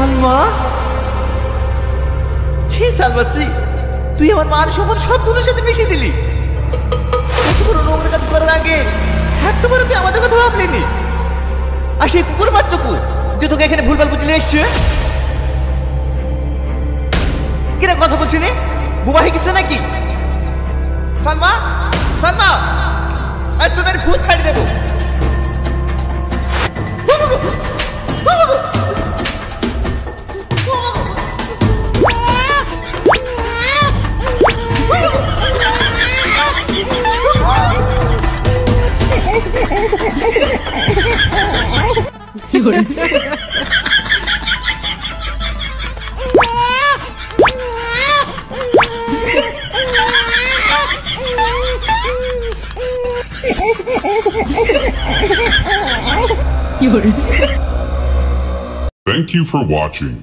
সালমা, ছি সালমা ছি, তুই আমার মান সম্মান সব দুটোর সাথে মিশিয়ে দিলি। এত বড় নোংরা কাজ করার আগে একবারও তুই আমাদের কথা ভাবলিনি। আর সেই কুকুর বাচ্চা যে তোকে এখানে ভুলভাল বুঝলে এসছে, কিরা কথা বলছি রে? বুবা হয়ে গেছে নাকি? সালমা, সালমা, আজ তোমার ভূত ছাড়ি দেবো। Thank you for watching.